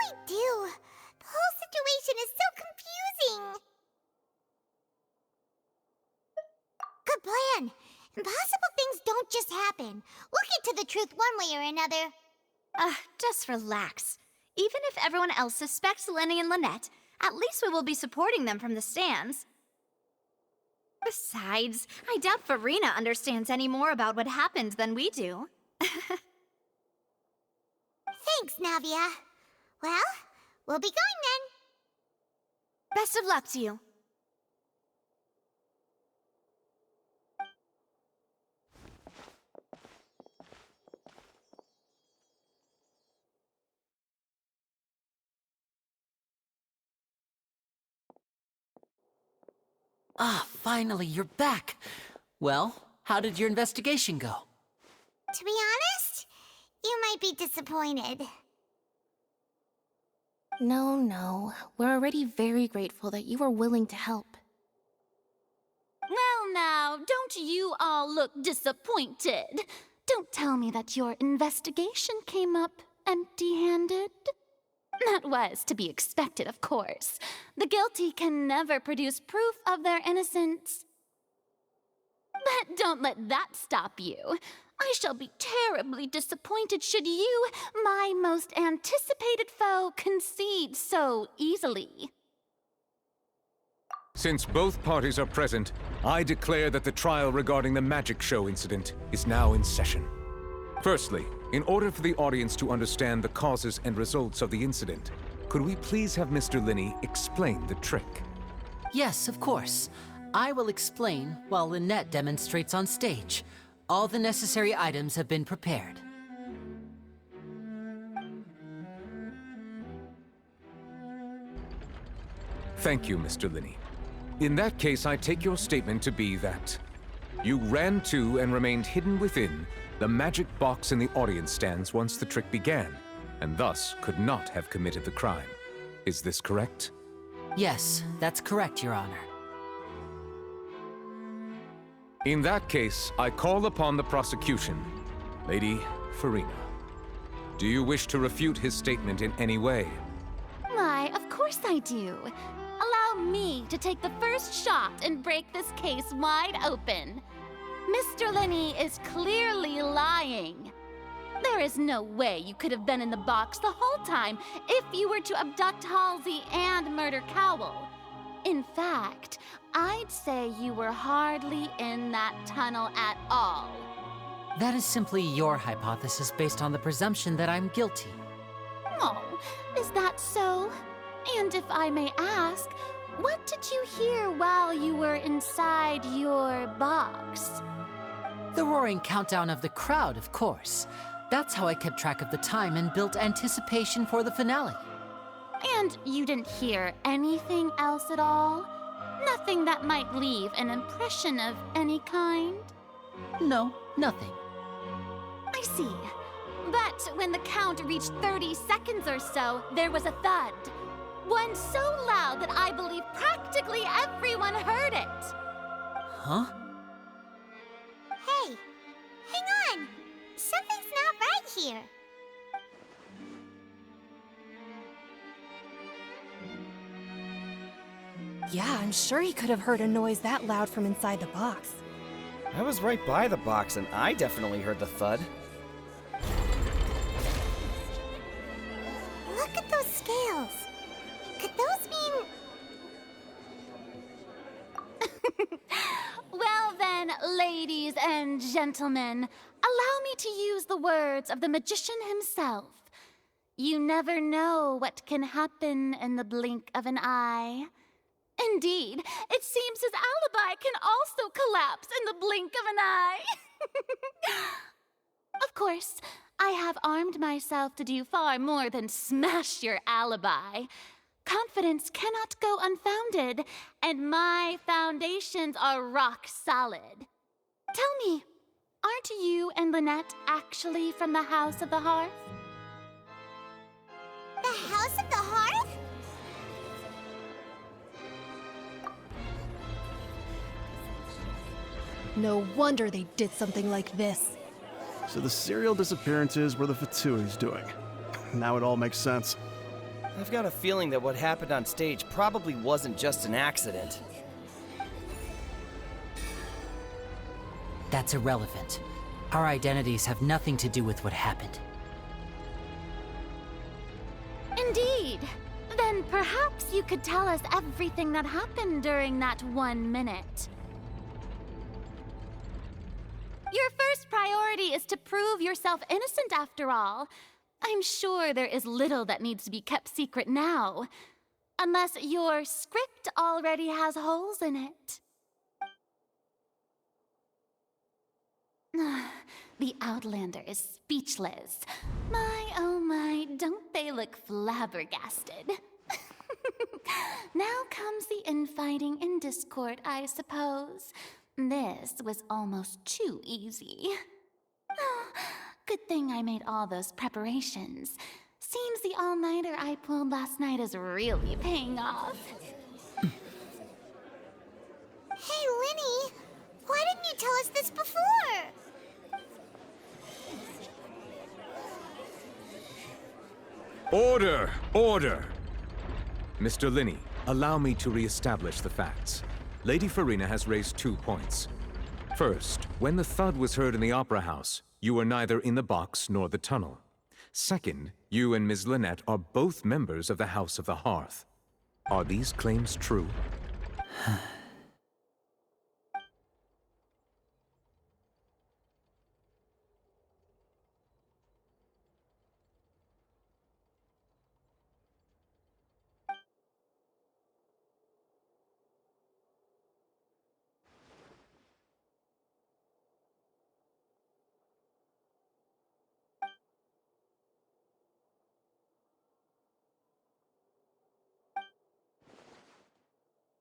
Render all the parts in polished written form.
I do? The whole situation is so confusing. Good plan. Impossible things don't just happen. We'll get to the truth one way or another. Just relax. Even if everyone else suspects Lenny and Lynette, at least we will be supporting them from the stands. Besides, I doubt Farina understands any more about what happened than we do. Thanks, Navia. Well, we'll be going then. Best of luck to you. Ah, finally, you're back. Well, how did your investigation go? To be honest, you might be disappointed. No. We're already very grateful that you were willing to help. Well now, don't you all look disappointed. Don't tell me that your investigation came up empty-handed. That was to be expected, of course. The guilty can never produce proof of their innocence. But don't let that stop you. I shall be terribly disappointed should you, my most anticipated foe, concede so easily. Since both parties are present, I declare that the trial regarding the magic show incident is now in session. Firstly, in order for the audience to understand the causes and results of the incident, could we please have Mr. Linney explain the trick? Yes, of course. I will explain while Lynette demonstrates on stage. All the necessary items have been prepared. Thank you, Mr. Linney. In that case, I take your statement to be that you ran to and remained hidden within the magic box in the audience stands once the trick began, and thus could not have committed the crime. Is this correct? Yes, that's correct, Your Honor. In that case, I call upon the prosecution. Lady Farina, do you wish to refute his statement in any way? Why, of course I do. Allow me to take the first shot and break this case wide open. Mr. Linney is clearly lying. There is no way you could have been in the box the whole time if you were to abduct Halsey and murder Cowell. In fact, I'd say you were hardly in that tunnel at all. That is simply your hypothesis based on the presumption that I'm guilty. Oh, is that so? And if I may ask, what did you hear while you were inside your box? The roaring countdown of the crowd, of course. That's how I kept track of the time and built anticipation for the finale. And you didn't hear anything else at all? Nothing that might leave an impression of any kind? No, nothing. I see. But when the count reached 30 seconds or so, there was a thud. One so loud that I believe practically everyone heard it. Huh? Hey, hang on. Something's not right here. Yeah, I'm sure he could have heard a noise that loud from inside the box. I was right by the box and I definitely heard the thud. Look at those scales. Could those mean... Well then, ladies and gentlemen, allow me to use the words of the magician himself. You never know what can happen in the blink of an eye. Indeed, it seems his alibi can also collapse in the blink of an eye. Of course, I have armed myself to do far more than smash your alibi. Confidence cannot go unfounded, and my foundations are rock solid. Tell me, aren't you and Lynette actually from the House of the Hearth? The House of the Hearth? No wonder they did something like this. So the serial disappearances were the Fatui's doing. Now it all makes sense. I've got a feeling that what happened on stage probably wasn't just an accident. That's irrelevant. Our identities have nothing to do with what happened. Indeed. Then perhaps you could tell us everything that happened during that 1 minute. Your first priority is to prove yourself innocent after all. I'm sure there is little that needs to be kept secret now. Unless your script already has holes in it. The Outlander is speechless. My, oh my, don't they look flabbergasted? Now comes the infighting and discord, I suppose. This was almost too easy. Good thing I made all those preparations. Seems the all-nighter I pulled last night is really paying off. Hey, Linny, why didn't you tell us this before? Order! Order! Mr. Linney, allow me to re-establish the facts. Lady Farina has raised 2 points. First, when the thud was heard in the Opera House, you were neither in the box nor the tunnel. Second, you and Ms. Lynette are both members of the House of the Hearth. Are these claims true?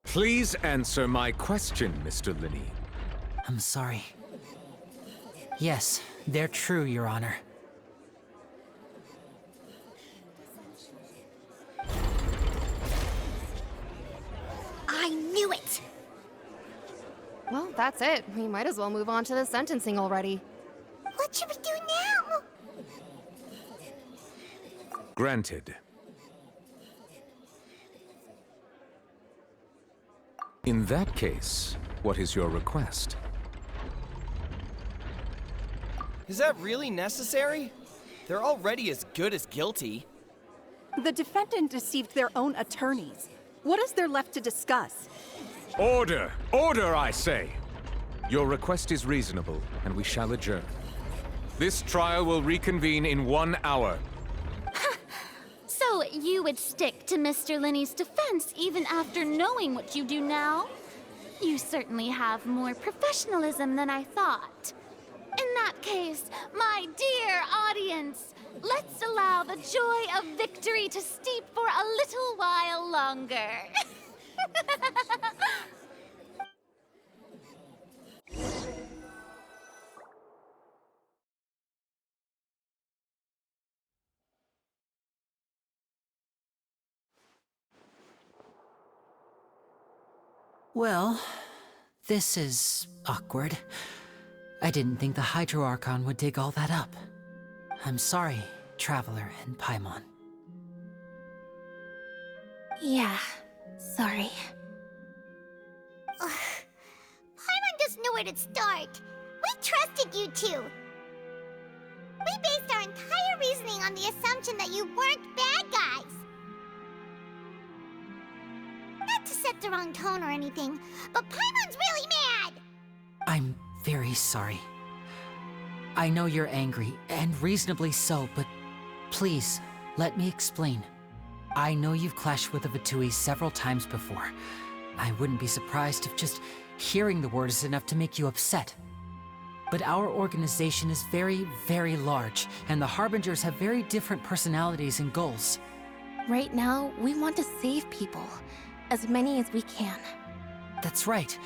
Please answer my question, Mr. Linney. I'm sorry. Yes, they're true, Your Honor. I knew it! Well, that's it. We might as well move on to the sentencing already. What should we do now? Granted. In that case, what is your request? Is that really necessary? They're already as good as guilty. The defendant deceived their own attorneys. What is there left to discuss? Order! Order, I say! Your request is reasonable, and we shall adjourn. This trial will reconvene in 1 hour. So you would stick to Mr. Linney's defense even after knowing what you do now? You certainly have more professionalism than I thought. In that case, my dear audience, let's allow the joy of victory to steep for a little while longer. Well, this is awkward. I didn't think the Hydro Archon would dig all that up. I'm sorry, Traveler and Paimon. Yeah, sorry. Paimon doesn't know where to start. We trusted you two. We based our entire reasoning on the assumption that you weren't bad guys. Not to set the wrong tone or anything, but Paimon's really mad! I'm very sorry. I know you're angry, and reasonably so, but please, let me explain. I know you've clashed with the Vitui several times before. I wouldn't be surprised if just hearing the word is enough to make you upset. But our organization is very, very large, and the Harbingers have very different personalities and goals. Right now, we want to save people. As many as we can. That's right.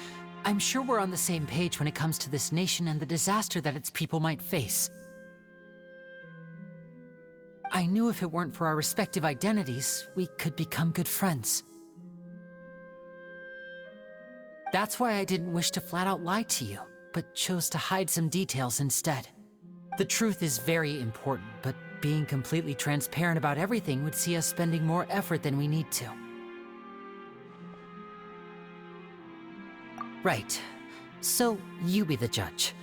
I'm sure we're on the same page when it comes to this nation and the disaster that its people might face. I knew if it weren't for our respective identities, we could become good friends. That's why I didn't wish to flat out lie to you, but chose to hide some details instead. The truth is very important, but being completely transparent about everything would see us spending more effort than we need to. Right. So, you be the judge.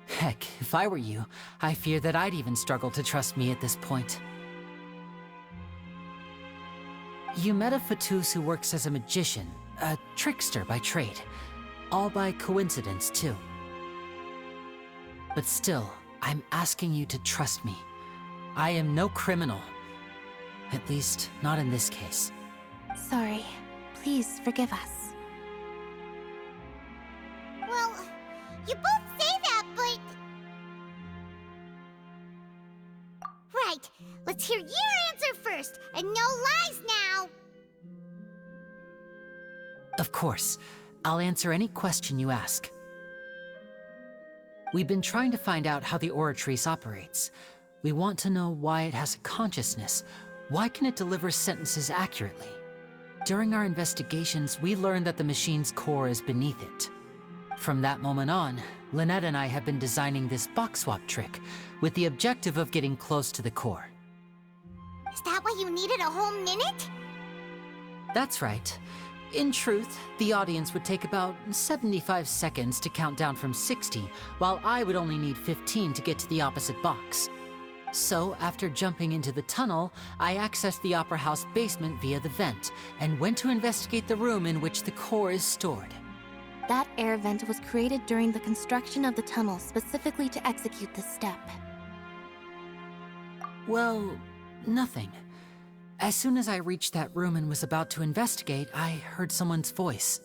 Heck, if I were you, I fear that I'd even struggle to trust me at this point. You met a Fatus who works as a magician, a trickster by trade. All by coincidence, too. But still, I'm asking you to trust me. I am no criminal. At least, not in this case. Sorry. Please forgive us. Well, you both say that, but... Right, let's hear your answer first, and no lies now! Of course. I'll answer any question you ask. We've been trying to find out how the Oratrice operates. We want to know why it has a consciousness. Why can it deliver sentences accurately? During our investigations, we learned that the machine's core is beneath it. From that moment on, Lynette and I have been designing this box swap trick with the objective of getting close to the core. Is that why you needed a whole minute? That's right. In truth, the audience would take about 75 seconds to count down from 60, while I would only need 15 to get to the opposite box. So, after jumping into the tunnel, I accessed the Opera House basement via the vent, and went to investigate the room in which the core is stored. That air vent was created during the construction of the tunnel specifically to execute this step. Well, nothing. As soon as I reached that room and was about to investigate, I heard someone's voice.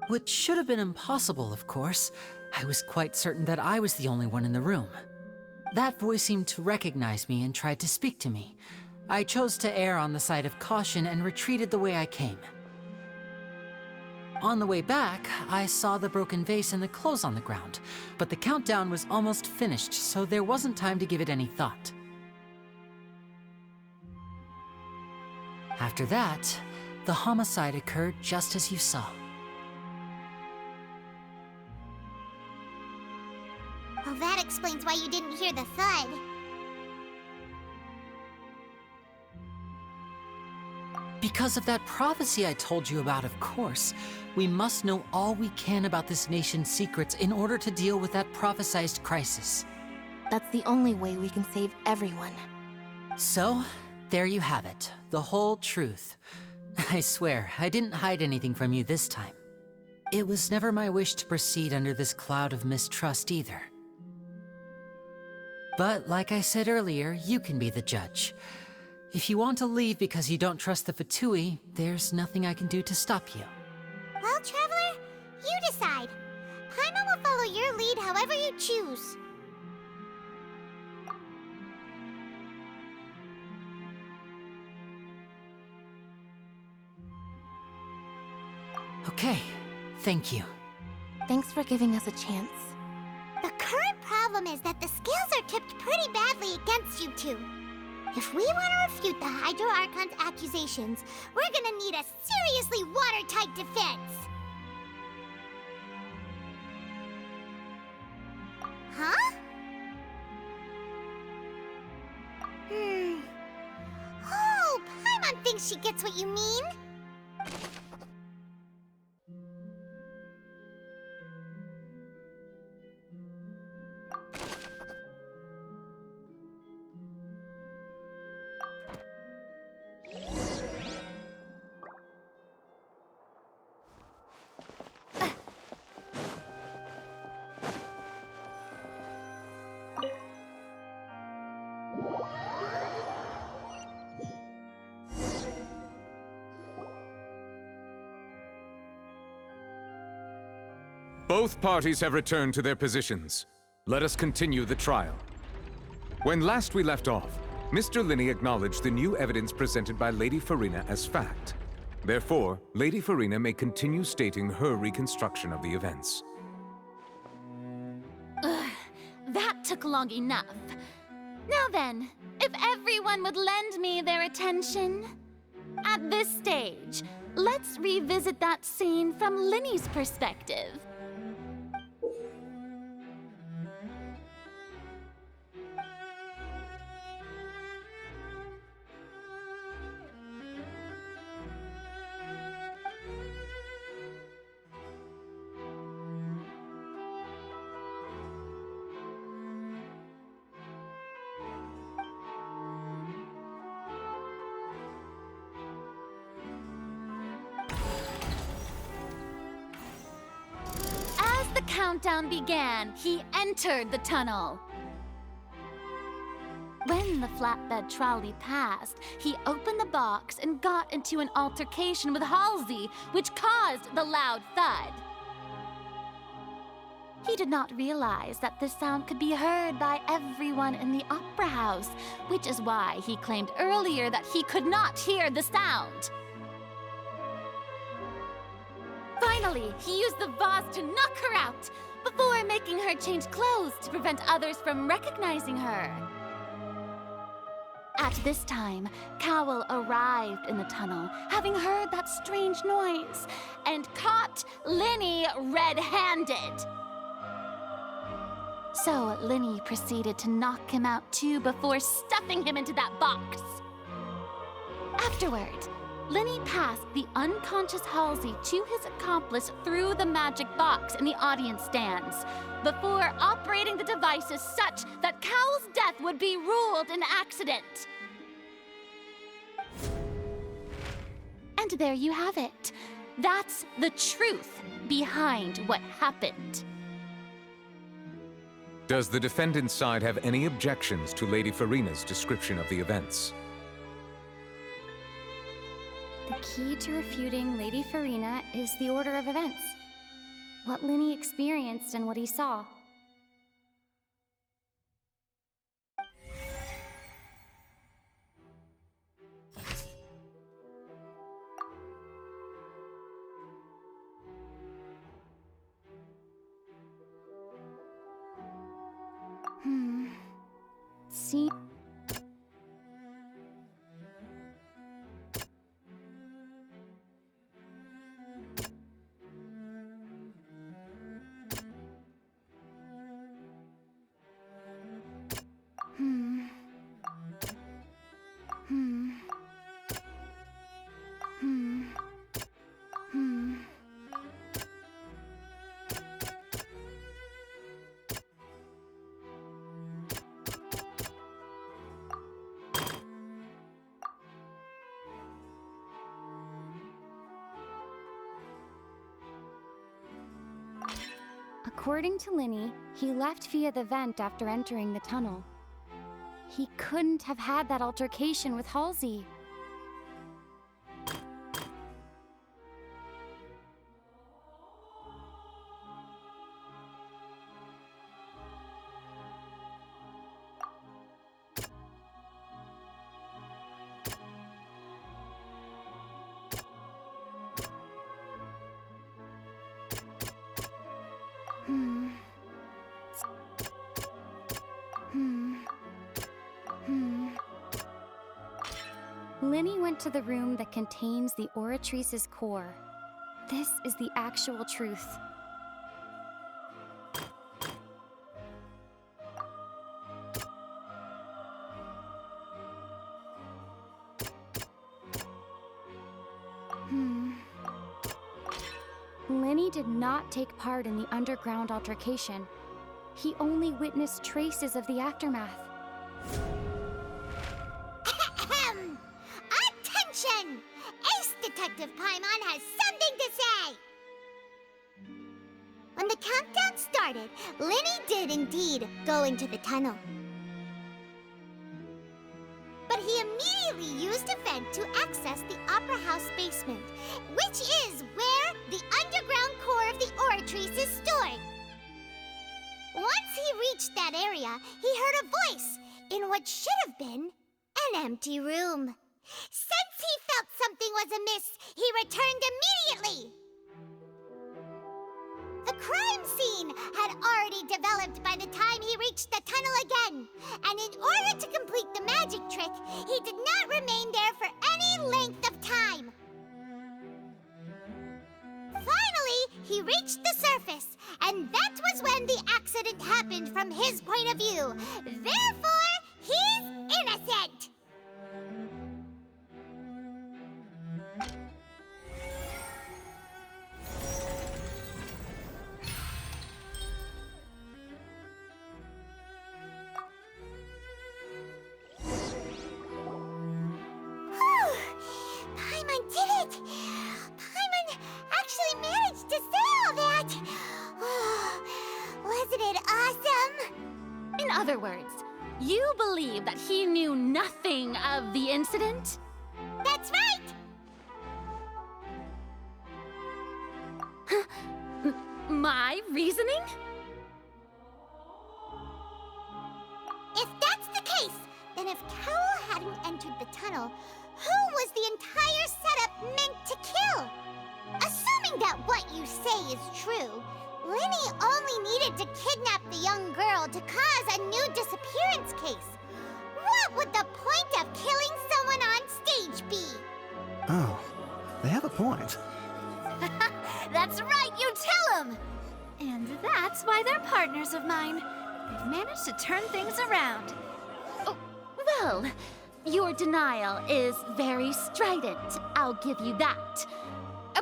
Which should have been impossible, of course. I was quite certain that I was the only one in the room. That voice seemed to recognize me and tried to speak to me. I chose to err on the side of caution and retreated the way I came. On the way back, I saw the broken vase and the clothes on the ground, but the countdown was almost finished, so there wasn't time to give it any thought. After that, the homicide occurred just as you saw. Well, that explains why you didn't hear the thud. Because of that prophecy I told you about, of course. We must know all we can about this nation's secrets in order to deal with that prophesized crisis. That's the only way we can save everyone. So, there you have it. The whole truth. I swear, I didn't hide anything from you this time. It was never my wish to proceed under this cloud of mistrust either. But like I said earlier, you can be the judge. If you want to leave because you don't trust the Fatui, there's nothing I can do to stop you. Well, Traveler, you decide. Paimon will follow your lead however you choose. Okay, thank you. Thanks for giving us a chance. The current problem is that the scales are tipped pretty badly against you two. If we want to refute the Hydro Archon's accusations, we're gonna need a seriously watertight defense. Huh? Oh, Paimon thinks she gets what you mean. Both parties have returned to their positions. Let us continue the trial. When last we left off, Mr. Linney acknowledged the new evidence presented by Lady Farina as fact. Therefore, Lady Farina may continue stating her reconstruction of the events. That took long enough. Now then, if everyone would lend me their attention. At this stage, let's revisit that scene from Linney's perspective. countdown began, he entered the tunnel. When the flatbed trolley passed, he opened the box and got into an altercation with Halsey, which caused the loud thud. He did not realize that the sound could be heard by everyone in the opera house, which is why he claimed earlier that he could not hear the sound. Finally, he used the vase to knock her out, before making her change clothes to prevent others from recognizing her. At this time, Cowell arrived in the tunnel, having heard that strange noise, and caught Linny red-handed. So Linny proceeded to knock him out too before stuffing him into that box. Afterward, Linny passed the unconscious Halsey to his accomplice through the magic box in the audience stands, before operating the devices such that Cowell's death would be ruled an accident. And there you have it. That's the truth behind what happened. Does the defendant's side have any objections to Lady Farina's description of the events? The key to refuting Lady Farina is the order of events. What Linny experienced and what he saw. See? According to Linny, he left via the vent after entering the tunnel. He couldn't have had that altercation with Halsey. Linny went to the room that contains the Oratrice's core. This is the actual truth. Linny did not take part in the underground altercation. He only witnessed traces of the aftermath. Attention! Ace Detective Paimon has something to say! When the countdown started, Linny did indeed go into the tunnel. But he immediately used a vent to access the Opera House basement, which is where the underground core of the Oratrice is stored. Once he reached that area, he heard a voice in what should have been an empty room. Since he felt something was amiss, he returned immediately. The crime scene had already developed by the time he reached the tunnel again, and in order to complete the magic trick, he did not remain there for any length of time. Finally, he reached the surface, and that was when the accident happened from his point of view. Therefore, he's innocent. Paimon did it! Paimon actually managed to say all that! other words, you believe that he knew nothing of the incident? That's right! My reasoning? If that's the case, then if Cowell hadn't entered the tunnel, who was the entire setup meant to kill? Assuming that what you say is true, Linny only needed to kidnap the young girl to cause a new disappearance case. What would the point of killing someone on stage be? Oh, they have a point. That's right, you tell them! And that's why they're partners of mine. They've managed to turn things around. Oh, well, your denial is very strident, I'll give you that.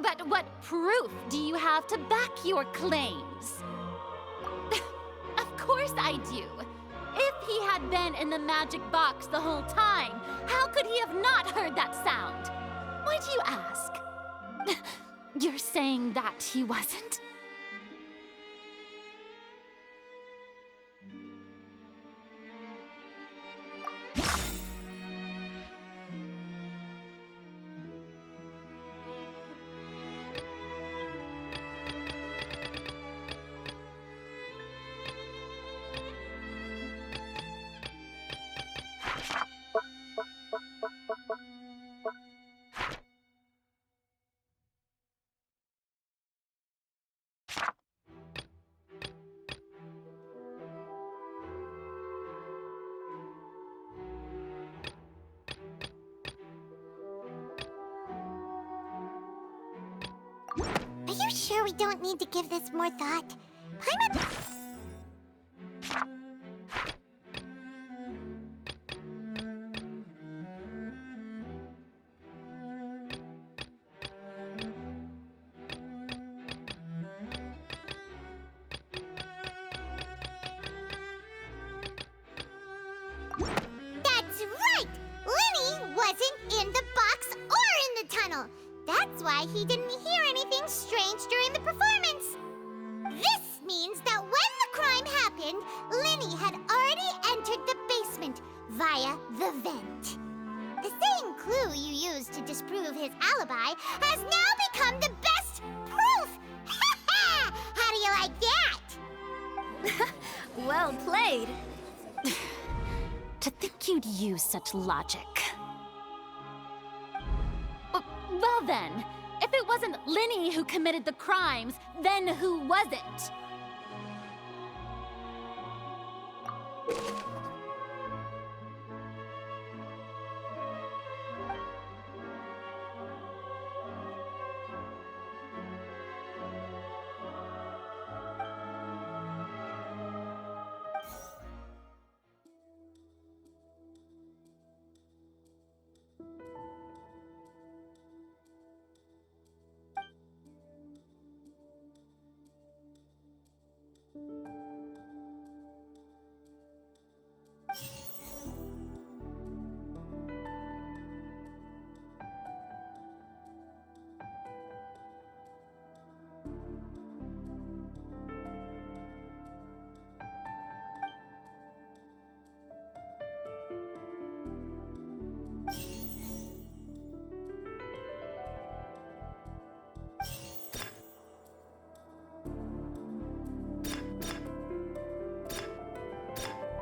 But what proof do you have to back your claims? Of course I do. If he had been in the magic box the whole time, how could he have not heard that sound? Why do you ask? You're saying that he wasn't? Are you sure we don't need to give this more thought? Paimon... That's right! Linny wasn't in the box or in the tunnel. That's why he didn't hear anything strange during the performance. This means that when the crime happened, Linny had already entered the basement via the vent. The same clue you used to disprove his alibi has now become the best proof! Ha ha! How do you like that? Well played. To think you'd use such logic. Well then, if it wasn't Linny who committed the crimes, then who was it?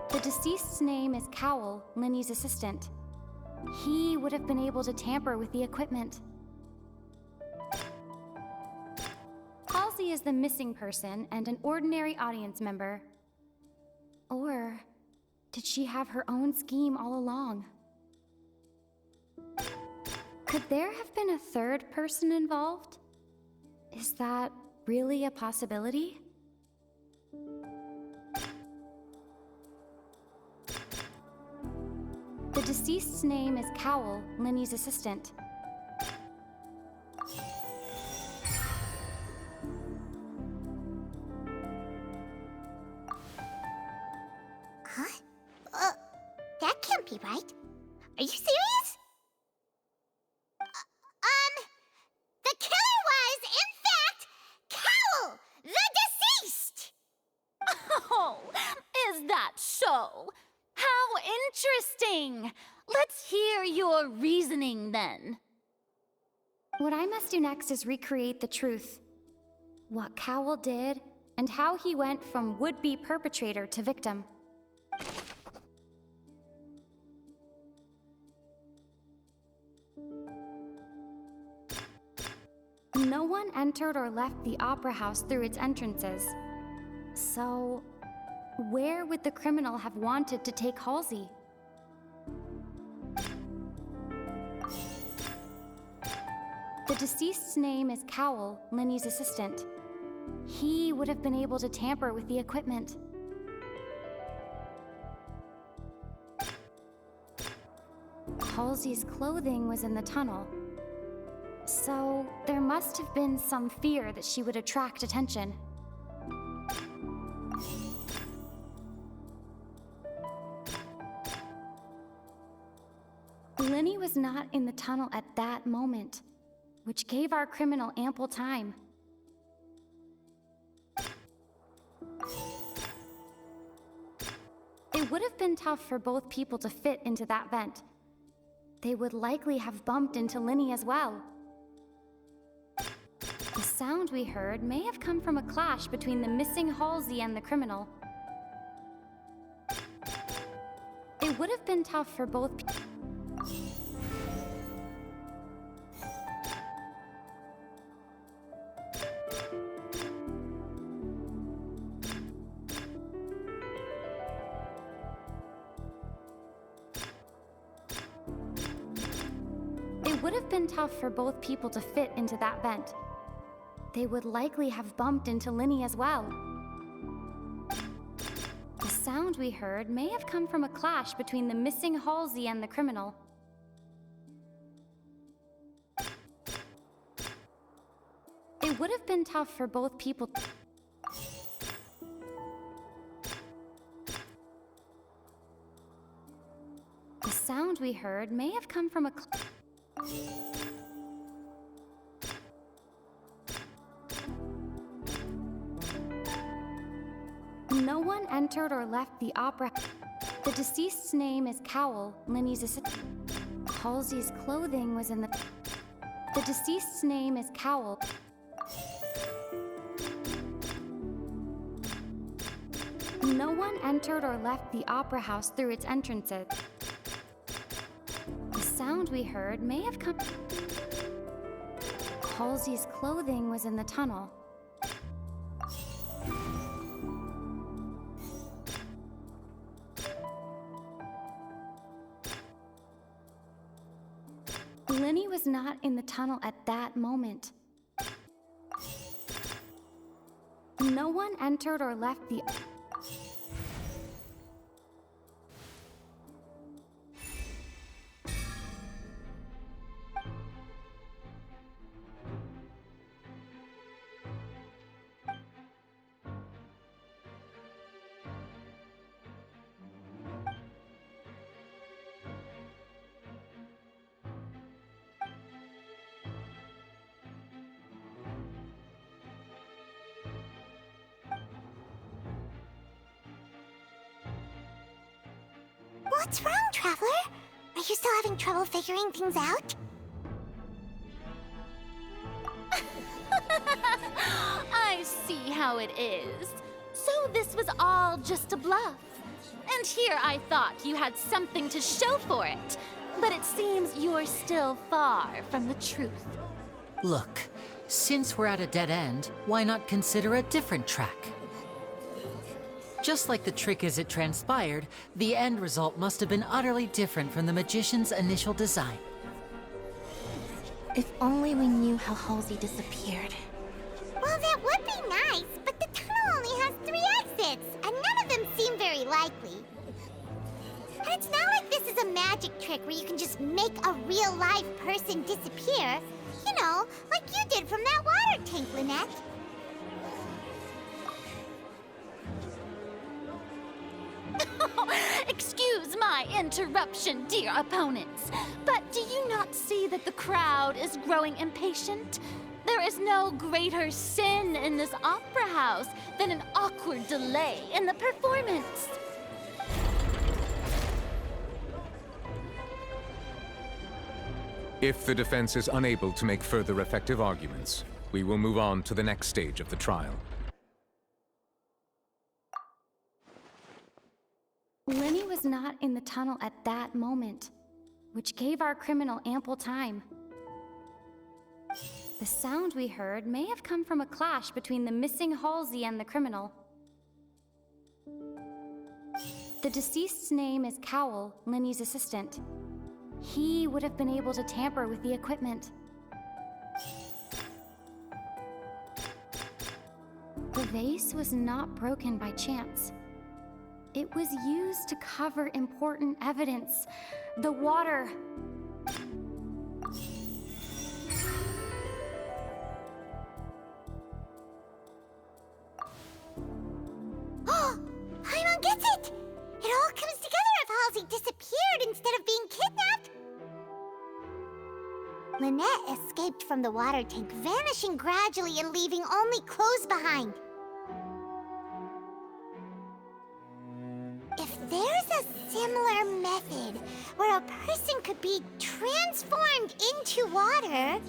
The deceased's name is Cowell, Linny's assistant. He would have been able to tamper with the equipment. Halsey is the missing person and an ordinary audience member. Or did she have her own scheme all along? Could there have been a third person involved? Is that really a possibility? The deceased's name is Cowell, Linny's assistant. Huh? That can't be right. Are you serious? The killer was, in fact, Cowell, the deceased! Oh, is that so? so? How interesting! Let's hear your reasoning then. What I must do next is recreate the truth. What Cowell did, and how he went from would-be perpetrator to victim. No one entered or left the Opera House through its entrances. So, where would the criminal have wanted to take Halsey? The deceased's name is Cowell, Linny's assistant. He would have been able to tamper with the equipment. Halsey's clothing was in the tunnel. So, there must have been some fear that she would attract attention. Linny was not in the tunnel at that moment, which gave our criminal ample time. It would have been tough for both people to fit into that vent. They would likely have bumped into Linny as well. The sound we heard may have come from a clash between the missing Halsey and the criminal. It would have been tough for both people. It would have been tough for both people to fit into that vent. They would likely have bumped into Linny as well. The sound we heard may have come from a clash between the missing Halsey and the criminal. It would have been tough for both people. The sound we heard may have come from a No one entered or left the opera. The deceased's name is Cowell, Linny's assistant. Halsey's clothing was in the... The deceased's name is Cowell. No one entered or left the Opera House through its entrances. The sound we heard may have come... Halsey's clothing was in the tunnel. Linny was not in the tunnel at that moment. No one entered or left the... What's wrong, Traveler? Are you still having trouble figuring things out? I see how it is. So this was all just a bluff. And here I thought you had something to show for it. But it seems you're still far from the truth. Look, since we're at a dead end, why not consider a different track? Just like the trick as it transpired, the end result must have been utterly different from the magician's initial design. If only we knew how Halsey disappeared. Well, that would be nice, but the tunnel only has 3 exits, and none of them seem very likely. And it's not like this is a magic trick where you can just make a real live person disappear. You know, like you did from that water tank, Lynette. Excuse my interruption, dear opponents, but do you not see that the crowd is growing impatient? There is no greater sin in this opera house than an awkward delay in the performance. If the defense is unable to make further effective arguments, we will move on to the next stage of the trial. Lenny was not in the tunnel at that moment, which gave our criminal ample time. The sound we heard may have come from a clash between the missing Halsey and the criminal. The deceased's name is Cowell, Lenny's assistant. He would have been able to tamper with the equipment. The vase was not broken by chance. It was used to cover important evidence. The water. Oh, Paimon gets it! It all comes together if Halsey disappeared instead of being kidnapped. Lynette escaped from the water tank, vanishing gradually and leaving only clothes behind. If there's a similar method where a person could be transformed into water...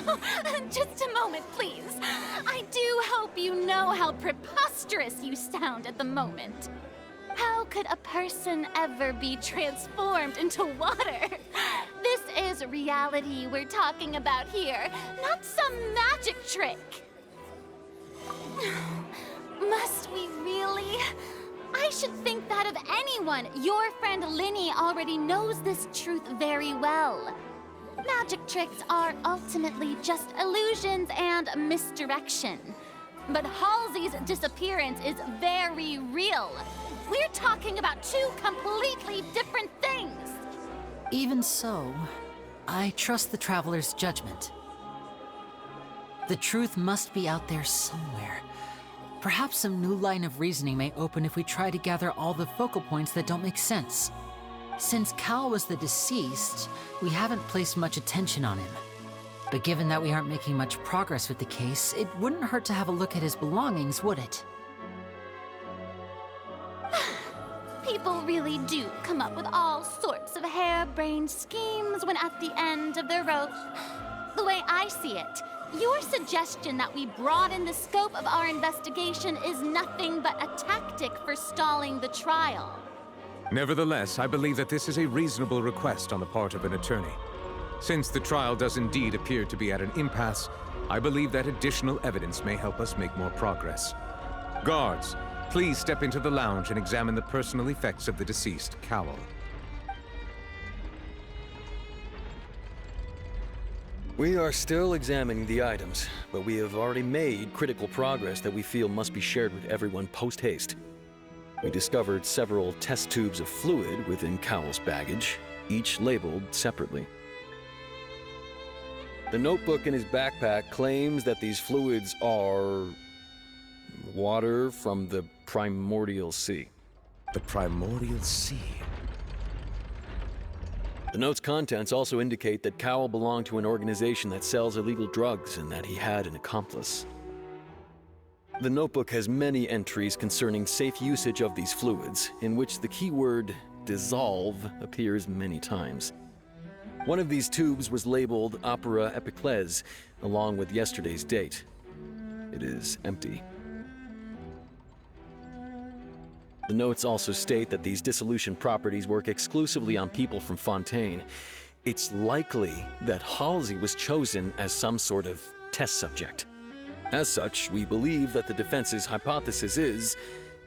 Oh, just a moment, please. I do hope you know how preposterous you sound at the moment. How could a person ever be transformed into water? This is reality we're talking about here, not some magic trick. Must we really? I should think that of anyone. Your friend Linny already knows this truth very well. Magic tricks are ultimately just illusions and misdirection. But Halsey's disappearance is very real. We're talking about two completely different things. Even so, I trust the Traveler's judgment. The truth must be out there somewhere. Perhaps some new line of reasoning may open if we try to gather all the focal points that don't make sense. Since Cal was the deceased, we haven't placed much attention on him. But given that we aren't making much progress with the case, it wouldn't hurt to have a look at his belongings, would it? People really do come up with all sorts of harebrained schemes when at the end of their rope. The way I see it, your suggestion that we broaden the scope of our investigation is nothing but a tactic for stalling the trial. Nevertheless, I believe that this is a reasonable request on the part of an attorney. Since the trial does indeed appear to be at an impasse, I believe that additional evidence may help us make more progress. Guards, please step into the lounge and examine the personal effects of the deceased, Cowell. We are still examining the items, but we have already made critical progress that we feel must be shared with everyone post-haste. We discovered several test tubes of fluid within Cowell's baggage, each labeled separately. The notebook in his backpack claims that these fluids are water from the Primordial Sea. The Primordial Sea? The note's contents also indicate that Cowell belonged to an organization that sells illegal drugs and that he had an accomplice. The notebook has many entries concerning safe usage of these fluids, in which the keyword dissolve appears many times. One of these tubes was labeled Opera Epiclese, along with yesterday's date. It is empty. The notes also state that these dissolution properties work exclusively on people from Fontaine. It's likely that Halsey was chosen as some sort of test subject. As such, we believe that the defense's hypothesis is,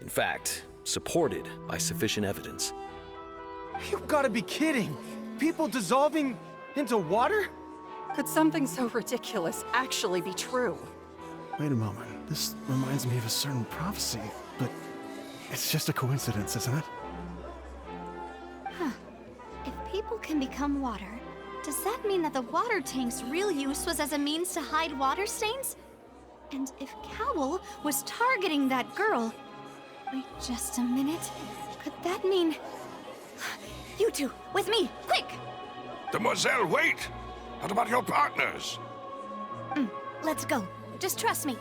in fact, supported by sufficient evidence. You've got to be kidding! People dissolving into water? Could something so ridiculous actually be true? Wait a moment. This reminds me of a certain prophecy, but it's just a coincidence, isn't it? Huh. If people can become water, does that mean that the water tank's real use was as a means to hide water stains? And if Cowell was targeting that girl... Wait just a minute. Could that mean... You two, with me, quick! Demoiselle, wait! What about your partners? Let's go. Just trust me.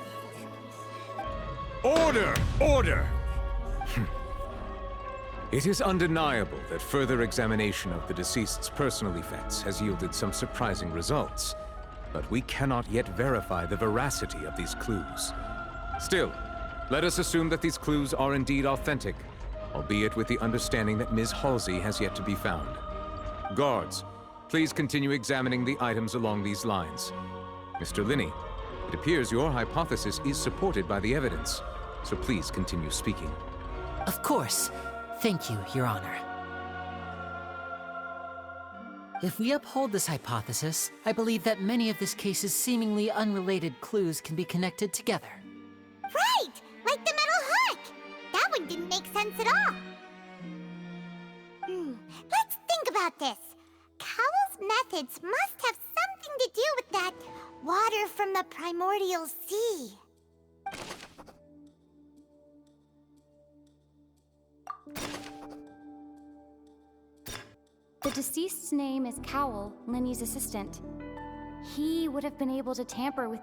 Order! Order! It is undeniable that further examination of the deceased's personal effects has yielded some surprising results, but we cannot yet verify the veracity of these clues. Still, let us assume that these clues are indeed authentic, albeit with the understanding that Ms. Halsey has yet to be found. Guards, please continue examining the items along these lines. Mr. Linney, it appears your hypothesis is supported by the evidence, so please continue speaking. Of course. Thank you, Your Honor. If we uphold this hypothesis, I believe that many of this case's seemingly unrelated clues can be connected together. Right! Like the metal hook! That one didn't make sense at all. Let's think about this. Cowell's methods must have something to do with that water from the primordial sea. The deceased's name is Cowell, Linny's assistant. He would have been able to tamper with...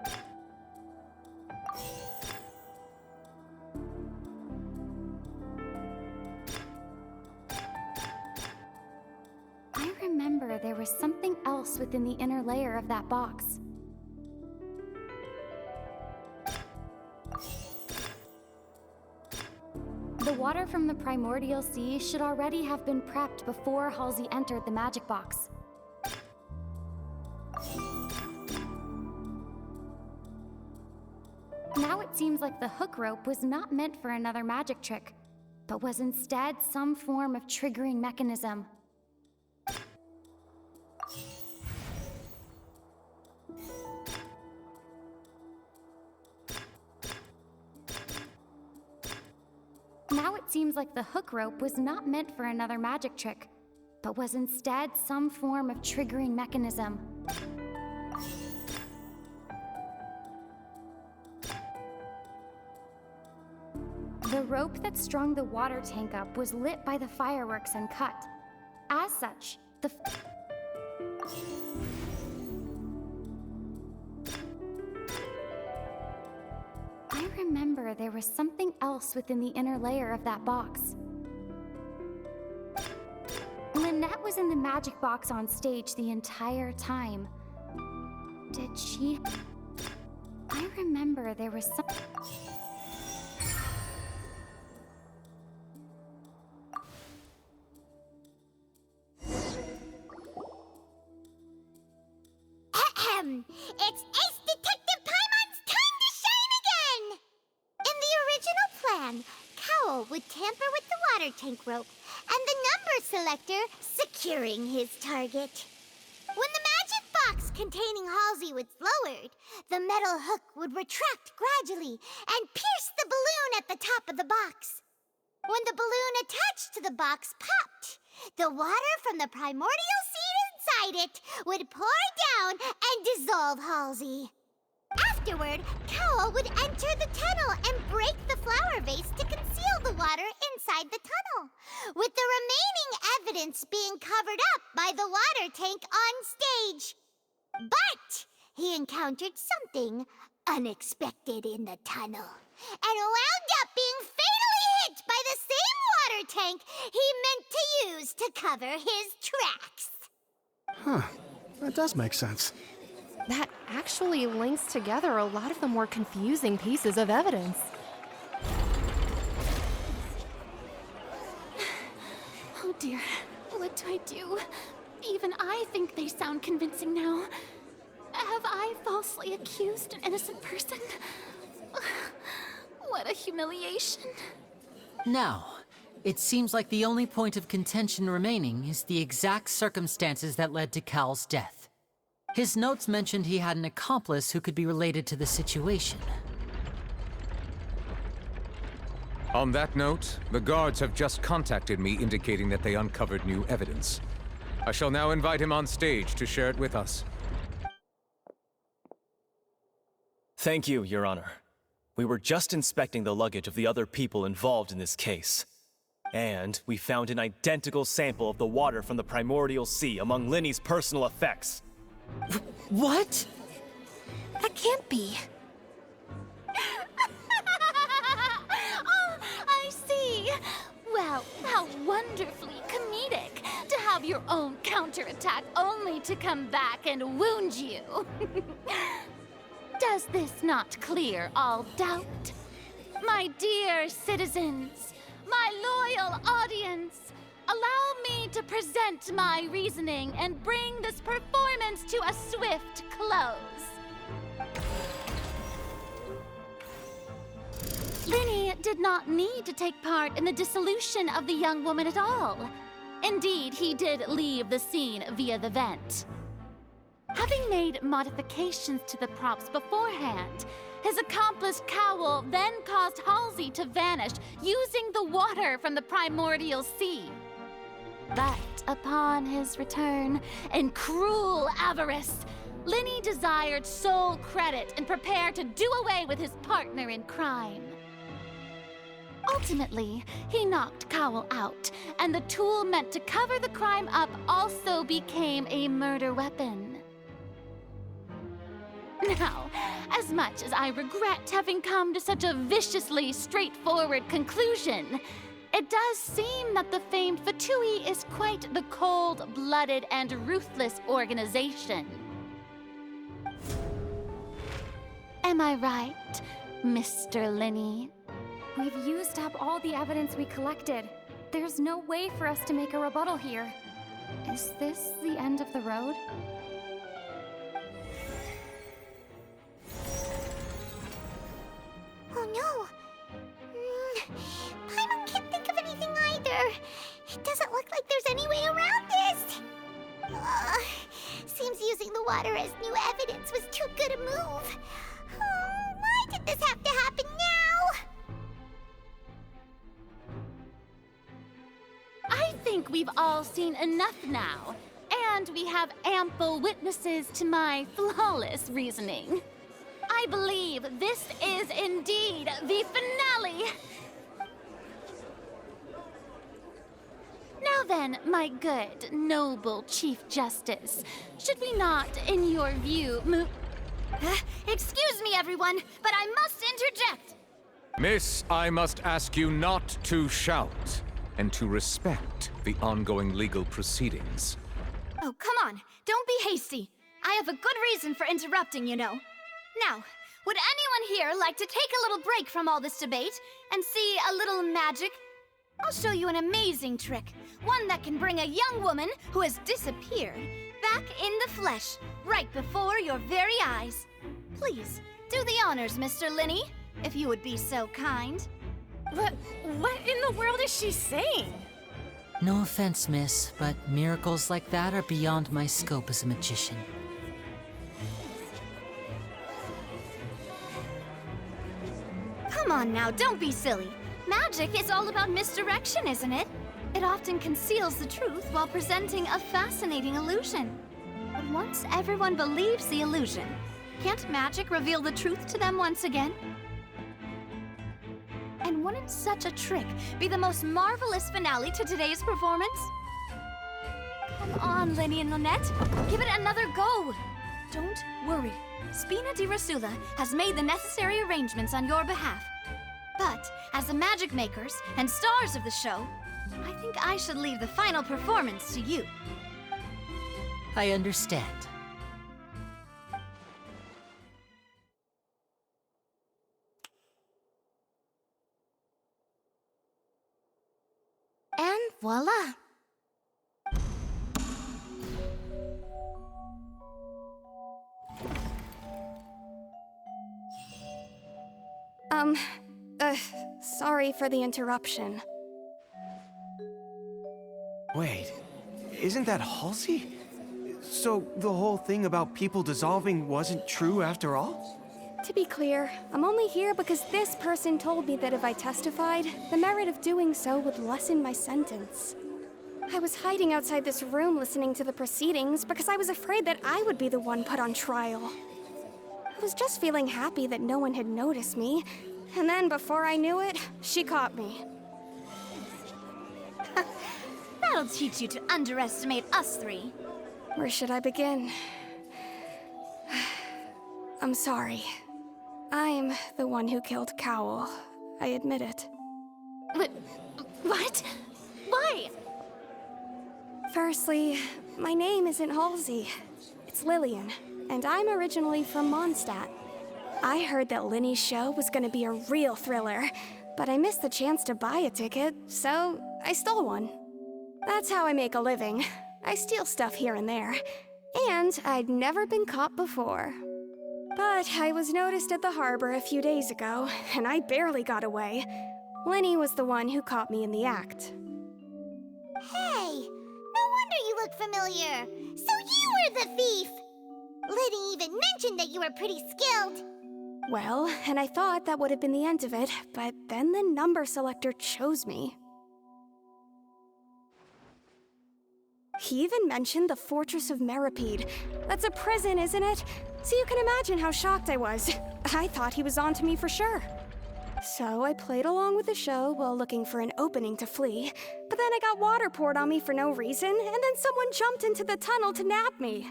I remember there was something else within the inner layer of that box. The water from the primordial sea should already have been prepped before Halsey entered the magic box. Now it seems like the hook rope was not meant for another magic trick, but was instead some form of triggering mechanism. Now it seems like the hook rope was not meant for another magic trick, but was instead some form of triggering mechanism. The rope that strung the water tank up was lit by the fireworks and cut. As such, the... I remember there was something else within the inner layer of that box. Lynette was in the magic box on stage the entire time. Did she... I remember there was some... It's Ace Detective Paimon's time to shine again! In the original plan, Cowell would tamper with the water tank rope and the number selector securing his target. When the magic box containing Halsey was lowered, the metal hook would retract gradually and pierce the balloon at the top of the box. When the balloon attached to the box popped, the water from the primordial seed inside it would pour down and dissolve Halsey. Afterward, Cowell would enter the tunnel and break the flower vase to conceal the water inside the tunnel, with the remaining evidence being covered up by the water tank on stage. But he encountered something unexpected in the tunnel and wound up being fatally hit by the same water tank he meant to use to cover his tracks. Huh. That does make sense. That actually links together a lot of the more confusing pieces of evidence. Oh dear, what do I do? Even I think they sound convincing now. Have I falsely accused an innocent person? What a humiliation. Now, it seems like the only point of contention remaining is the exact circumstances that led to Cal's death. His notes mentioned he had an accomplice who could be related to the situation. On that note, the guards have just contacted me indicating that they uncovered new evidence. I shall now invite him on stage to share it with us. Thank you, Your Honor. We were just inspecting the luggage of the other people involved in this case. And we found an identical sample of the water from the primordial sea among Linny's personal effects. What? That can't be. Oh, I see. Well, How wonderfully comedic to have your own counterattack only to come back and wound you. Does this not clear all doubt? My dear citizens, my loyal audience, allow me to present my reasoning and bring this performance to a swift close. Linny did not need to take part in the dissolution of the young woman at all. Indeed, he did leave the scene via the vent. Having made modifications to the props beforehand, his accomplice Cowl then caused Halsey to vanish using the water from the primordial sea. But upon his return, in cruel avarice, Linny desired sole credit and prepared to do away with his partner in crime. Ultimately, he knocked Cowl out, and the tool meant to cover the crime up also became a murder weapon. Now, as much as I regret having come to such a viciously straightforward conclusion, it does seem that the famed Fatui is quite the cold-blooded and ruthless organization. Am I right, Mr. Linny? We've used up all the evidence we collected. There's no way for us to make a rebuttal here. Is this the end of the road? Oh no! Paimon can't think of anything either. It doesn't look like there's any way around this. Seems using the water as new evidence was too good a move. Why did this have to happen now? I think we've all seen enough now, and we have ample witnesses to my flawless reasoning. I believe this is indeed the finale. Now then, my good, noble Chief Justice, should we not, in your view, Excuse me, everyone, but I must interject. Miss, I must ask you not to shout and to respect the ongoing legal proceedings. Oh, come on. Don't be hasty. I have a good reason for interrupting, you know. Now, would anyone here like to take a little break from all this debate and see a little magic? I'll show you an amazing trick. One that can bring a young woman who has disappeared back in the flesh, right before your very eyes. Please, do the honors, Mr. Linny, if you would be so kind. What in the world is she saying? No offense, miss, but miracles like that are beyond my scope as a magician. Come on now, don't be silly. Magic is all about misdirection, isn't it? It often conceals the truth while presenting a fascinating illusion. But once everyone believes the illusion, can't magic reveal the truth to them once again? And wouldn't such a trick be the most marvelous finale to today's performance? Come on, Linny and Lynette. Give it another go. Don't worry. Spina di Rasula has made the necessary arrangements on your behalf. But as the magic makers and stars of the show, I think I should leave the final performance to you. I understand. And voila! Sorry for the interruption. Wait, isn't that Halsey? So the whole thing about people dissolving wasn't true after all? To be clear, I'm only here because this person told me that if I testified, the merit of doing so would lessen my sentence. I was hiding outside this room listening to the proceedings because I was afraid that I would be the one put on trial. I was just feeling happy that no one had noticed me, and then before I knew it, she caught me. That'll teach you to underestimate us three. Where should I begin? I'm sorry. I'm the one who killed Cowl. I admit it. What? Why? Firstly, my name isn't Halsey. It's Lillian, and I'm originally from Mondstadt. I heard that Linny's show was gonna be a real thriller, but I missed the chance to buy a ticket, so I stole one. That's how I make a living. I steal stuff here and there. And I'd never been caught before. But I was noticed at the harbor a few days ago, and I barely got away. Linny was the one who caught me in the act. Hey, no wonder you look familiar. So you were the thief! Liddy even mentioned that you were pretty skilled. Well, and I thought that would have been the end of it, but then the number selector chose me. He even mentioned the Fortress of Meripede. That's a prison, isn't it? So you can imagine how shocked I was. I thought he was onto me for sure. So I played along with the show while looking for an opening to flee, but then I got water poured on me for no reason, and then someone jumped into the tunnel to nab me.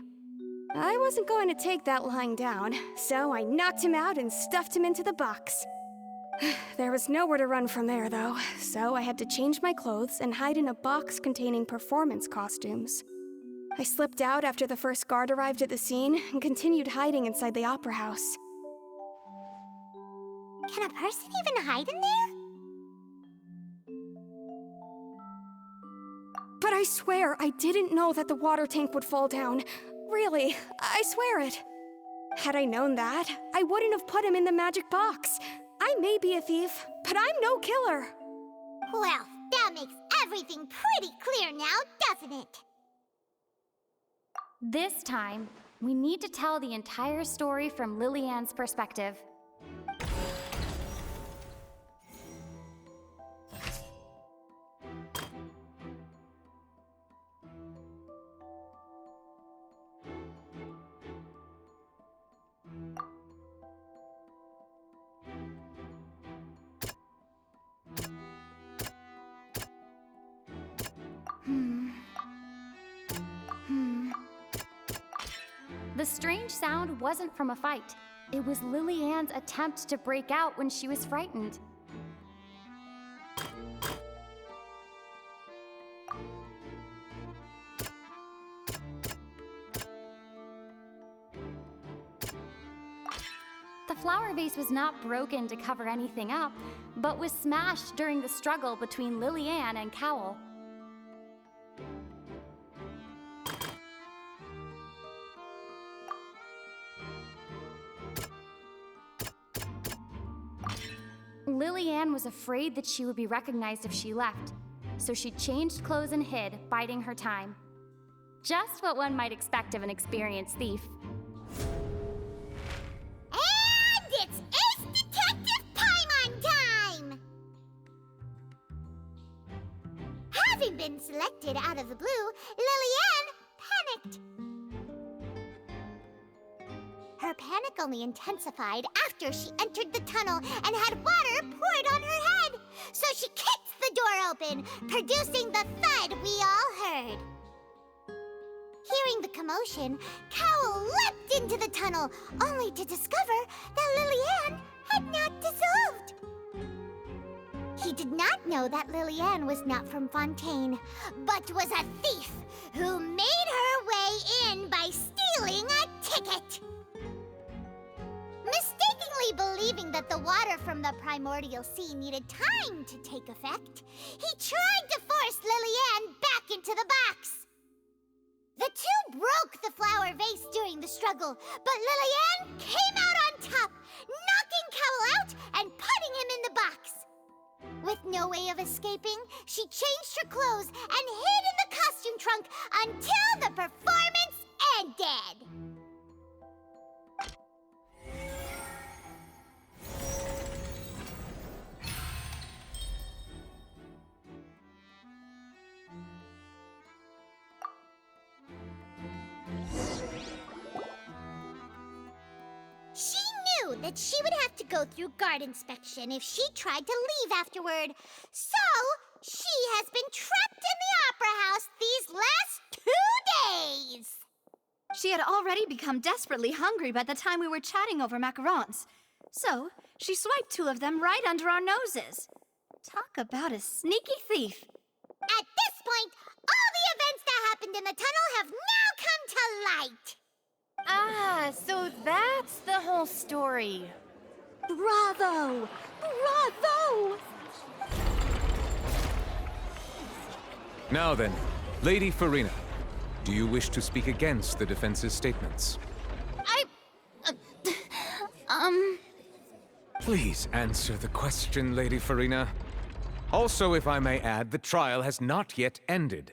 I wasn't going to take that lying down, so I knocked him out and stuffed him into the box. There was nowhere to run from there, though, so I had to change my clothes and hide in a box containing performance costumes. I slipped out after the first guard arrived at the scene and continued hiding inside the opera house. Can a person even hide in there? But I swear I didn't know that the water tank would fall down. Really, I swear it. Had I known that, I wouldn't have put him in the magic box. I may be a thief, but I'm no killer. Well, that makes everything pretty clear now, doesn't it? This time, we need to tell the entire story from Lillian's perspective. The strange sound wasn't from a fight. It was Lillian's attempt to break out when she was frightened. The flower vase was not broken to cover anything up, but was smashed during the struggle between Lillian and Cowell. Lillian was afraid that she would be recognized if she left, so she changed clothes and hid, biding her time. Just what one might expect of an experienced thief. And it's Ace Detective Paimon time! Having been selected out of the blue, Lillian panicked. Her panic only intensified after she entered the tunnel and had water poured on her head. So she kicked the door open, producing the thud we all heard. Hearing the commotion, Cowell leapt into the tunnel, only to discover that Lillian had not dissolved. He did not know that Lillian was not from Fontaine, but was a thief who made her way in by stealing a ticket. Mistakenly believing that the water from the primordial sea needed time to take effect, he tried to force Lillian back into the box. The two broke the flower vase during the struggle, but Lillian came out on top, knocking Cowell out and putting him in the box. With no way of escaping, she changed her clothes and hid in the costume trunk until the performance ended. She knew that she would have to go through guard inspection if she tried to leave afterward. So, she has been trapped in the opera house these last 2 days. She had already become desperately hungry by the time we were chatting over macarons. So, she swiped 2 of them right under our noses. Talk about a sneaky thief. At happened in the tunnel have now come to light. Ah, so that's the whole story. Bravo! Bravo! Now then, Lady Farina, do you wish to speak against the defense's statements? Please answer the question, Lady Farina. Also, if I may add, the trial has not yet ended.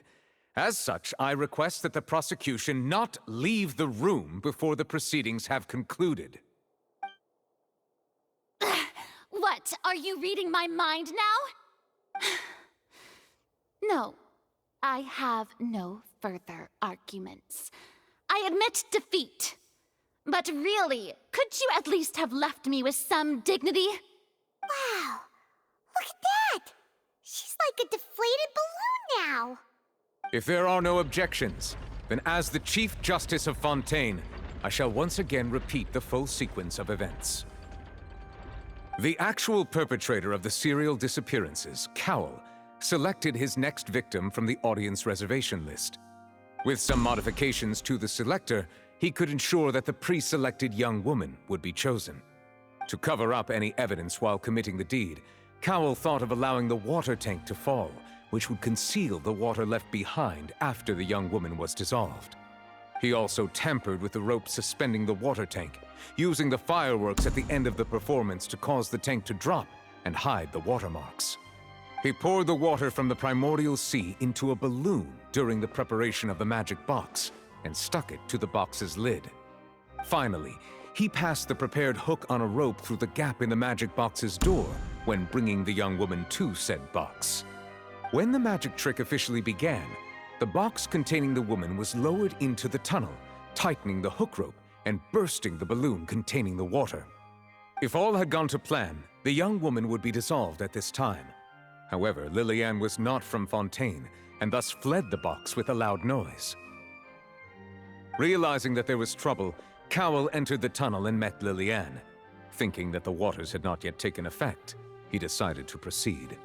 As such, I request that the prosecution not leave the room before the proceedings have concluded. What? Are you reading my mind now? No, I have no further arguments. I admit defeat. But really, could you at least have left me with some dignity? Wow, look at that! She's like a deflated balloon now. If there are no objections, then as the Chief Justice of Fontaine, I shall once again repeat the full sequence of events. The actual perpetrator of the serial disappearances, Cowell, selected his next victim from the audience reservation list. With some modifications to the selector, he could ensure that the pre-selected young woman would be chosen. To cover up any evidence while committing the deed, Cowell thought of allowing the water tank to fall, which would conceal the water left behind after the young woman was dissolved. He also tampered with the rope suspending the water tank, using the fireworks at the end of the performance to cause the tank to drop and hide the watermarks. He poured the water from the primordial sea into a balloon during the preparation of the magic box and stuck it to the box's lid. Finally, he passed the prepared hook on a rope through the gap in the magic box's door when bringing the young woman to said box. When the magic trick officially began, the box containing the woman was lowered into the tunnel, tightening the hook rope and bursting the balloon containing the water. If all had gone to plan, the young woman would be dissolved at this time. However, Lillian was not from Fontaine and thus fled the box with a loud noise. Realizing that there was trouble, Cowell entered the tunnel and met Lillian. Thinking that the waters had not yet taken effect, he decided to proceed.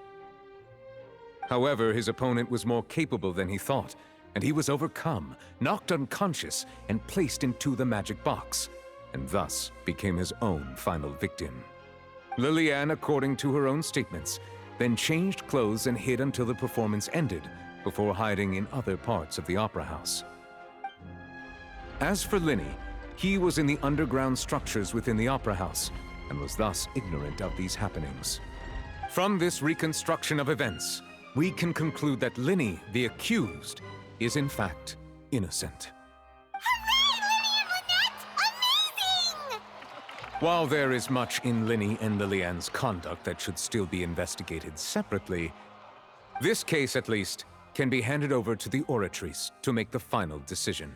However, his opponent was more capable than he thought, and he was overcome, knocked unconscious, and placed into the magic box, and thus became his own final victim. Lillian, according to her own statements, then changed clothes and hid until the performance ended, before hiding in other parts of the opera house. As for Linny, he was in the underground structures within the opera house, and was thus ignorant of these happenings. From this reconstruction of events, we can conclude that Linny, the accused, is in fact innocent. While there is much in Linny and Lillian's conduct that should still be investigated separately, this case, at least, can be handed over to the Oratrice to make the final decision.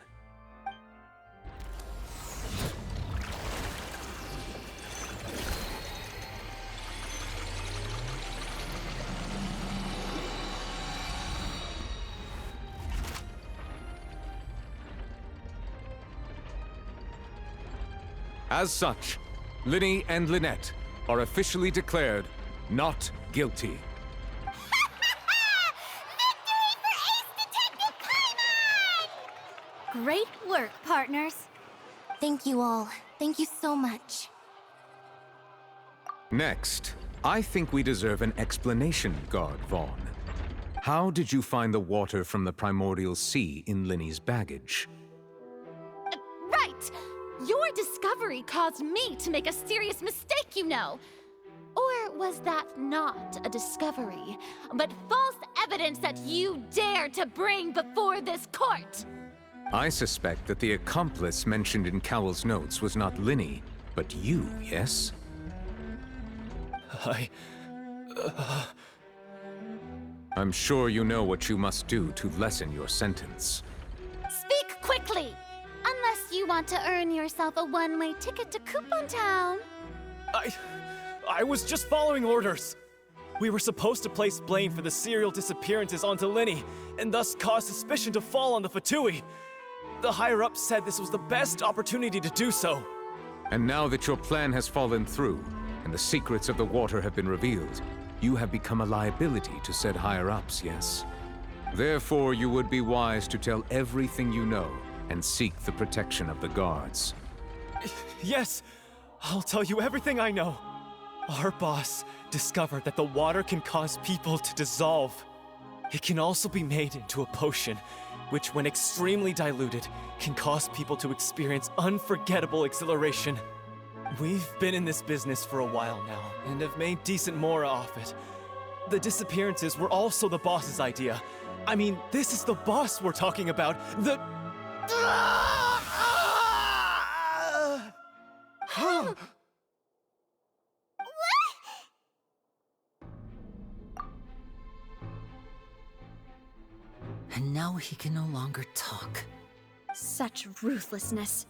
As such, Linny and Lynette are officially declared not guilty. Great work, partners. Thank you all. Thank you so much. Next, I think we deserve an explanation, Guard Vaughn. How did you find the water from the primordial sea in Linny's baggage? Right! Your discovery caused me to make a serious mistake, you know. Or was that not a discovery, but false evidence that you dared to bring before this court? I suspect that the accomplice mentioned in Cowell's notes was not Linny, but you, yes? I'm sure you know what you must do to lessen your sentence. Speak quickly! Unless you want to earn yourself a one-way ticket to Coupon Town. I was just following orders. We were supposed to place blame for the serial disappearances onto Linny, and thus cause suspicion to fall on the Fatui. The higher-ups said this was the best opportunity to do so. And now that your plan has fallen through, and the secrets of the water have been revealed, you have become a liability to said higher-ups, yes? Therefore, you would be wise to tell everything you know and seek the protection of the guards. Yes, I'll tell you everything I know. Our boss discovered that the water can cause people to dissolve. It can also be made into a potion, which when extremely diluted, can cause people to experience unforgettable exhilaration. We've been in this business for a while now, and have made decent mora off it. The disappearances were also the boss's idea. I mean, this is the boss we're talking about. The... And now he can no longer talk. Such ruthlessness.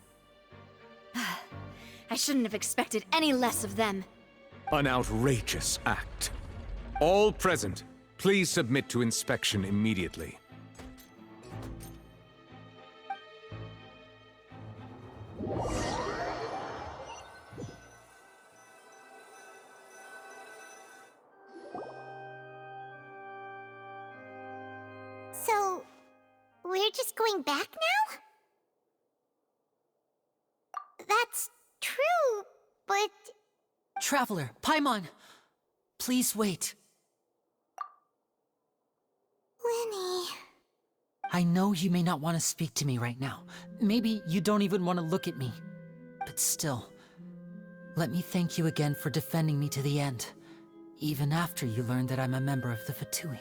I shouldn't have expected any less of them. An outrageous act. All present, please submit to inspection immediately. So, we're just going back now? That's true, but... Traveler, Paimon! Please wait. Lenny... I know you may not want to speak to me right now. Maybe you don't even want to look at me. But still, let me thank you again for defending me to the end, even after you learned that I'm a member of the Fatui.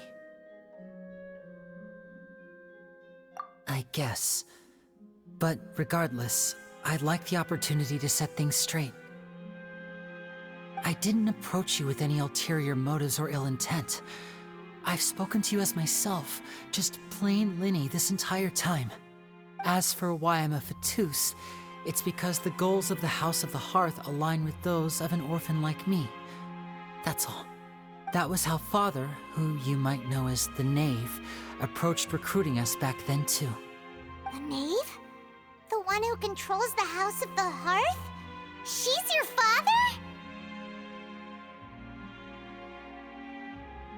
I guess. But regardless, I'd like the opportunity to set things straight. I didn't approach you with any ulterior motives or ill intent. I've spoken to you as myself, just plain Linny this entire time. As for why I'm a Fatus, it's because the goals of the House of the Hearth align with those of an orphan like me. That's all. That was how Father, who you might know as the Knave, approached recruiting us back then too. The Knave? The one who controls the House of the Hearth? She's your father?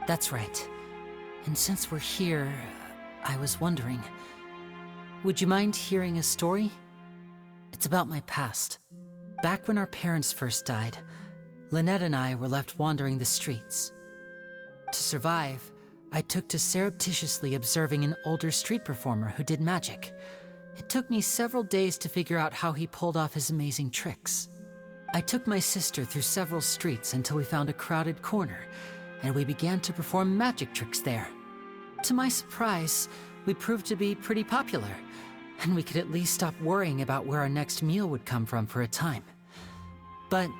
That's right. And since we're here, I was wondering, would you mind hearing a story? It's about my past. Back when our parents first died, Lynette and I were left wandering the streets. To survive, I took to surreptitiously observing an older street performer who did magic. It took me several days to figure out how he pulled off his amazing tricks. I took my sister through several streets until we found a crowded corner, and we began to perform magic tricks there. To my surprise, we proved to be pretty popular, and we could at least stop worrying about where our next meal would come from for a time. But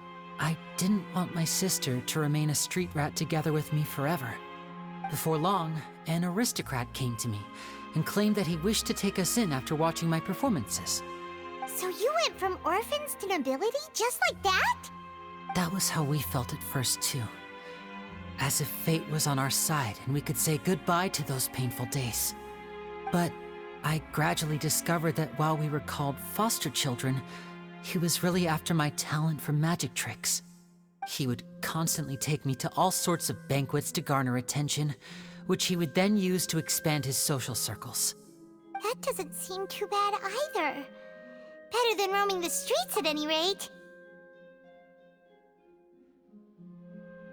I didn't want my sister to remain a street rat together with me forever. Before long, an aristocrat came to me and claimed that he wished to take us in after watching my performances. So you went from orphans to nobility just like that? That was how we felt at first too. As if fate was on our side and we could say goodbye to those painful days. But I gradually discovered that while we were called foster children, he was really after my talent for magic tricks. He would constantly take me to all sorts of banquets to garner attention, which he would then use to expand his social circles. That doesn't seem too bad either. Better than roaming the streets at any rate.